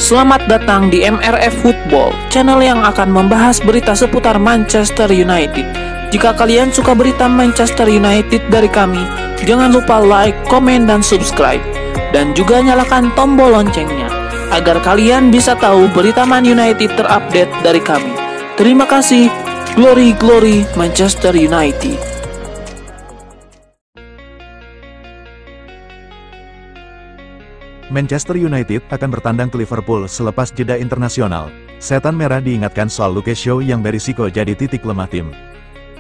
Selamat datang di MRF Football, channel yang akan membahas berita seputar Manchester United. Jika kalian suka berita Manchester United dari kami, jangan lupa like, komen, dan subscribe. Dan juga nyalakan tombol loncengnya, agar kalian bisa tahu berita Man United terupdate dari kami. Terima kasih, Glory Glory Manchester United. Manchester United akan bertandang ke Liverpool selepas jeda internasional. Setan Merah diingatkan soal Luke Shaw yang berisiko jadi titik lemah tim.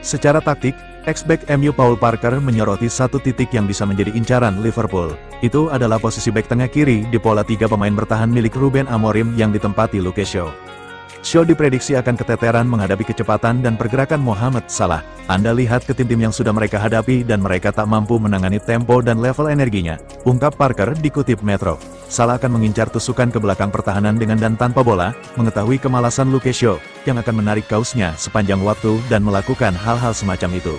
Secara taktik, ex-back MU Paul Parker menyoroti satu titik yang bisa menjadi incaran Liverpool. Itu adalah posisi bek tengah kiri di pola 3 pemain bertahan milik Ruben Amorim yang ditempati Luke Shaw. Shaw diprediksi akan keteteran menghadapi kecepatan dan pergerakan Mohamed Salah. Anda lihat ke tim-tim yang sudah mereka hadapi dan mereka tak mampu menangani tempo dan level energinya, ungkap Parker dikutip Metro. Salah akan mengincar tusukan ke belakang pertahanan dengan dan tanpa bola, mengetahui kemalasan Luke Shaw, yang akan menarik kaosnya sepanjang waktu dan melakukan hal-hal semacam itu.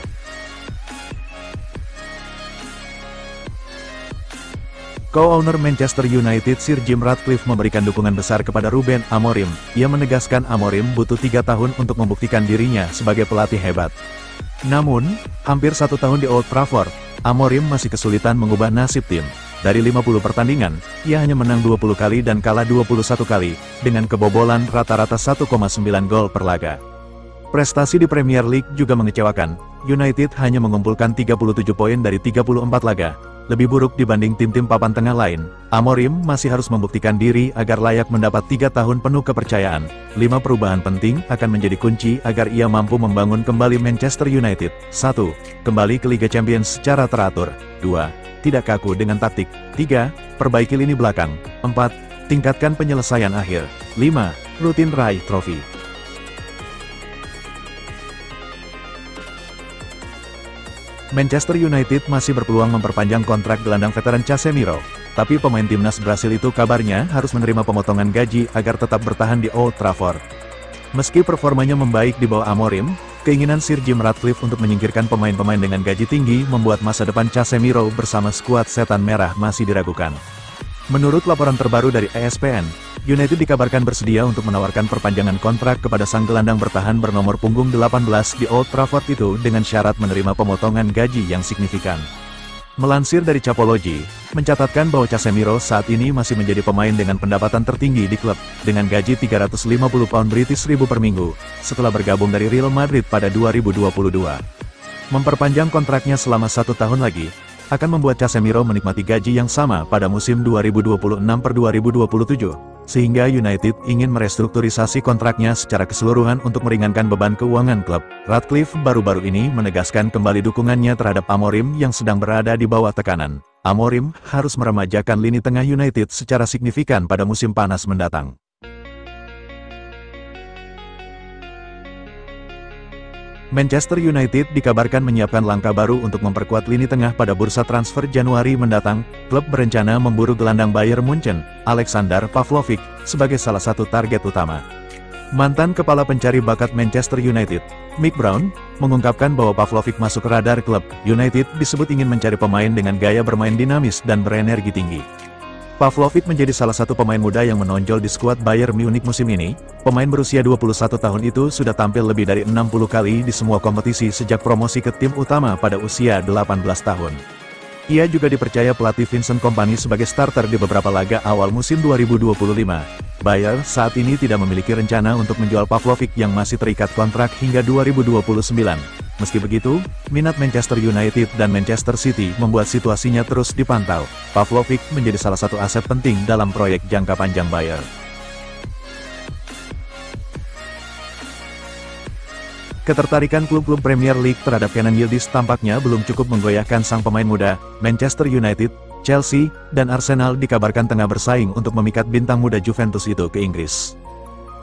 Co-owner Manchester United Sir Jim Ratcliffe memberikan dukungan besar kepada Ruben Amorim. Ia menegaskan Amorim butuh 3 tahun untuk membuktikan dirinya sebagai pelatih hebat. Namun, hampir 1 tahun di Old Trafford, Amorim masih kesulitan mengubah nasib tim. Dari 50 pertandingan, ia hanya menang 20 kali dan kalah 21 kali, dengan kebobolan rata-rata 1,9 gol per laga. Prestasi di Premier League juga mengecewakan. United hanya mengumpulkan 37 poin dari 34 laga. Lebih buruk dibanding tim-tim papan tengah lain. Amorim masih harus membuktikan diri agar layak mendapat 3 tahun penuh kepercayaan. 5 perubahan penting akan menjadi kunci agar ia mampu membangun kembali Manchester United. 1. Kembali ke Liga Champions secara teratur. 2. Tidak kaku dengan taktik. 3. Perbaiki lini belakang. 4. Tingkatkan penyelesaian akhir. 5. Rutin raih trofi. Manchester United masih berpeluang memperpanjang kontrak gelandang veteran Casemiro, tapi pemain timnas Brasil itu kabarnya harus menerima pemotongan gaji agar tetap bertahan di Old Trafford. Meski performanya membaik di bawah Amorim, keinginan Sir Jim Ratcliffe untuk menyingkirkan pemain-pemain dengan gaji tinggi membuat masa depan Casemiro bersama skuad Setan Merah masih diragukan. Menurut laporan terbaru dari ESPN, United dikabarkan bersedia untuk menawarkan perpanjangan kontrak kepada sang gelandang bertahan bernomor punggung 18 di Old Trafford itu dengan syarat menerima pemotongan gaji yang signifikan. Melansir dari Capology, mencatatkan bahwa Casemiro saat ini masih menjadi pemain dengan pendapatan tertinggi di klub, dengan gaji 350 pound British ribu per minggu, setelah bergabung dari Real Madrid pada 2022. Memperpanjang kontraknya selama 1 tahun lagi, akan membuat Casemiro menikmati gaji yang sama pada musim 2026-2027, sehingga United ingin merestrukturisasi kontraknya secara keseluruhan untuk meringankan beban keuangan klub. Ratcliffe baru-baru ini menegaskan kembali dukungannya terhadap Amorim yang sedang berada di bawah tekanan. Amorim harus meremajakan lini tengah United secara signifikan pada musim panas mendatang. Manchester United dikabarkan menyiapkan langkah baru untuk memperkuat lini tengah pada bursa transfer Januari mendatang. Klub berencana memburu gelandang Bayern Munchen, Alexander Pavlovic, sebagai salah satu target utama. Mantan kepala pencari bakat Manchester United, Mick Brown, mengungkapkan bahwa Pavlovic masuk radar klub. United disebut ingin mencari pemain dengan gaya bermain dinamis dan berenergi tinggi. Pavlovic menjadi salah satu pemain muda yang menonjol di skuad Bayern Munich musim ini. Pemain berusia 21 tahun itu sudah tampil lebih dari 60 kali di semua kompetisi sejak promosi ke tim utama pada usia 18 tahun. Ia juga dipercaya pelatih Vincent Kompany sebagai starter di beberapa laga awal musim 2025. Bayern saat ini tidak memiliki rencana untuk menjual Pavlovic yang masih terikat kontrak hingga 2029. Meski begitu, minat Manchester United dan Manchester City membuat situasinya terus dipantau. Pavlovic menjadi salah satu aset penting dalam proyek jangka panjang Bayern. Ketertarikan klub-klub Premier League terhadap Kenan Yildiz tampaknya belum cukup menggoyahkan sang pemain muda. Manchester United, Chelsea, dan Arsenal dikabarkan tengah bersaing untuk memikat bintang muda Juventus itu ke Inggris.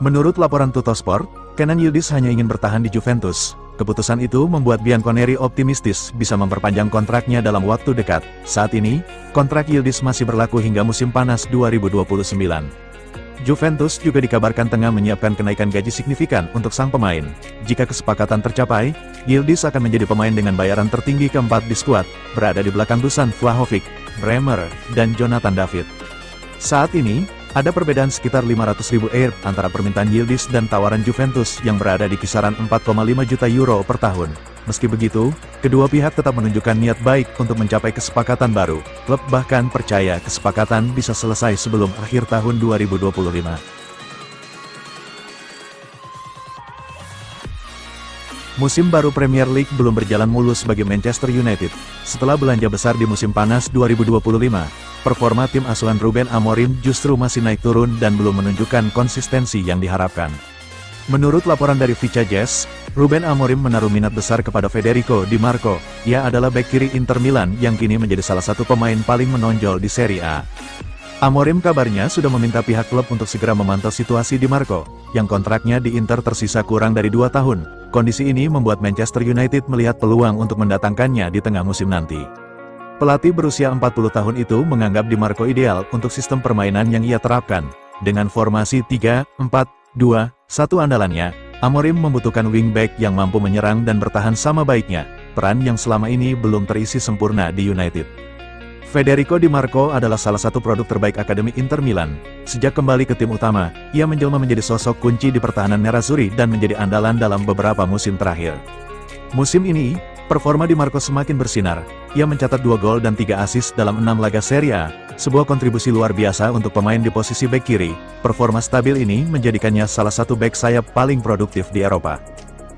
Menurut laporan Tuttosport, Kenan Yildiz hanya ingin bertahan di Juventus. Keputusan itu membuat Bianconeri optimistis bisa memperpanjang kontraknya dalam waktu dekat. Saat ini, kontrak Yildiz masih berlaku hingga musim panas 2029. Juventus juga dikabarkan tengah menyiapkan kenaikan gaji signifikan untuk sang pemain. Jika kesepakatan tercapai, Yildiz akan menjadi pemain dengan bayaran tertinggi keempat di skuad, berada di belakang Dusan Vlahovic, Bremer, dan Jonathan David. Saat ini, Ada perbedaan sekitar 500.000 euro antara permintaan Yildiz dan tawaran Juventus yang berada di kisaran 4,5 juta euro per tahun. Meski begitu, kedua pihak tetap menunjukkan niat baik untuk mencapai kesepakatan baru. Klub bahkan percaya kesepakatan bisa selesai sebelum akhir tahun 2025. Musim baru Premier League belum berjalan mulus bagi Manchester United. Setelah belanja besar di musim panas 2025, performa tim asuhan Ruben Amorim justru masih naik turun dan belum menunjukkan konsistensi yang diharapkan. Menurut laporan dari Vica Jazz, Ruben Amorim menaruh minat besar kepada Federico Di Marco. Ia adalah bek kiri Inter Milan yang kini menjadi salah satu pemain paling menonjol di Serie A. Amorim kabarnya sudah meminta pihak klub untuk segera memantau situasi Di Marco, yang kontraknya di Inter tersisa kurang dari 2 tahun. Kondisi ini membuat Manchester United melihat peluang untuk mendatangkannya di tengah musim nanti. Pelatih berusia 40 tahun itu menganggap Di Marco ideal untuk sistem permainan yang ia terapkan. Dengan formasi 3-4-2-1 andalannya, Amorim membutuhkan wingback yang mampu menyerang dan bertahan sama baiknya, peran yang selama ini belum terisi sempurna di United. Federico Di Marco adalah salah satu produk terbaik Akademi Inter Milan. Sejak kembali ke tim utama, ia menjelma menjadi sosok kunci di pertahanan Nerazzurri dan menjadi andalan dalam beberapa musim terakhir. Musim ini, performa Di Marco semakin bersinar. Ia mencatat 2 gol dan 3 assist dalam 6 laga Serie A, sebuah kontribusi luar biasa untuk pemain di posisi bek kiri. Performa stabil ini menjadikannya salah satu bek sayap paling produktif di Eropa.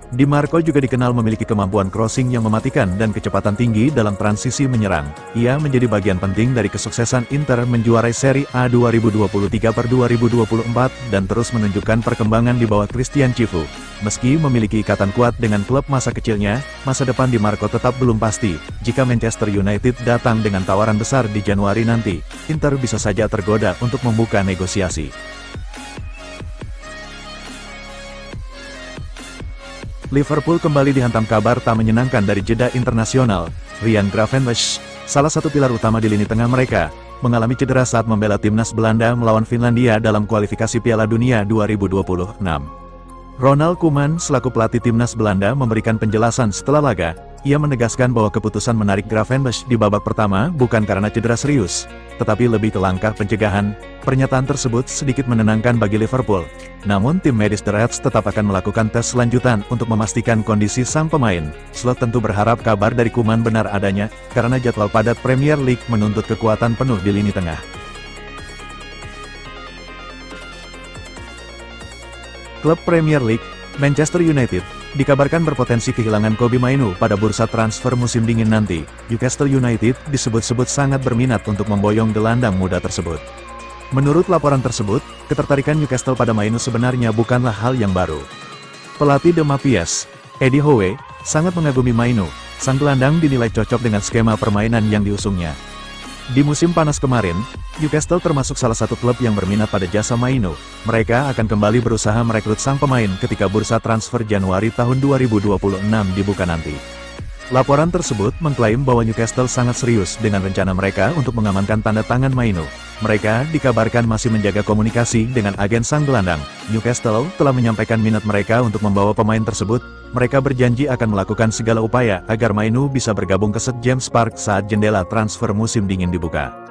Di Marco juga dikenal memiliki kemampuan crossing yang mematikan dan kecepatan tinggi dalam transisi menyerang. Ia menjadi bagian penting dari kesuksesan Inter menjuarai Serie A 2023-2024 dan terus menunjukkan perkembangan di bawah Christian Chivu. Meski memiliki ikatan kuat dengan klub masa kecilnya, masa depan Di Marco tetap belum pasti. Jika Manchester United datang dengan tawaran besar di Januari nanti, Inter bisa saja tergoda untuk membuka negosiasi. Liverpool kembali dihantam kabar tak menyenangkan dari jeda internasional. Ryan Gravenberch, salah satu pilar utama di lini tengah mereka, mengalami cedera saat membela timnas Belanda melawan Finlandia dalam kualifikasi Piala Dunia 2026. Ronald Koeman selaku pelatih timnas Belanda memberikan penjelasan setelah laga. Ia menegaskan bahwa keputusan menarik Gravenberch di babak pertama bukan karena cedera serius, tetapi lebih ke langkah pencegahan. Pernyataan tersebut sedikit menenangkan bagi Liverpool. Namun tim medis The Reds tetap akan melakukan tes lanjutan untuk memastikan kondisi sang pemain. Slot tentu berharap kabar dari Koeman benar adanya, karena jadwal padat Premier League menuntut kekuatan penuh di lini tengah. Klub Premier League, Manchester United, dikabarkan berpotensi kehilangan Kobbie Mainoo pada bursa transfer musim dingin nanti. Newcastle United disebut-sebut sangat berminat untuk memboyong gelandang muda tersebut. Menurut laporan tersebut, ketertarikan Newcastle pada Mainoo sebenarnya bukanlah hal yang baru. Pelatih The Mapias, Eddie Howe, sangat mengagumi Mainoo. Sang gelandang dinilai cocok dengan skema permainan yang diusungnya. Di musim panas kemarin, Newcastle termasuk salah satu klub yang berminat pada jasa Mainoo. Mereka akan kembali berusaha merekrut sang pemain ketika bursa transfer Januari tahun 2026 dibuka nanti. Laporan tersebut mengklaim bahwa Newcastle sangat serius dengan rencana mereka untuk mengamankan tanda tangan Mainoo. Mereka dikabarkan masih menjaga komunikasi dengan agen sang gelandang. Newcastle telah menyampaikan minat mereka untuk membawa pemain tersebut. Mereka berjanji akan melakukan segala upaya agar Mainoo bisa bergabung ke St James Park saat jendela transfer musim dingin dibuka.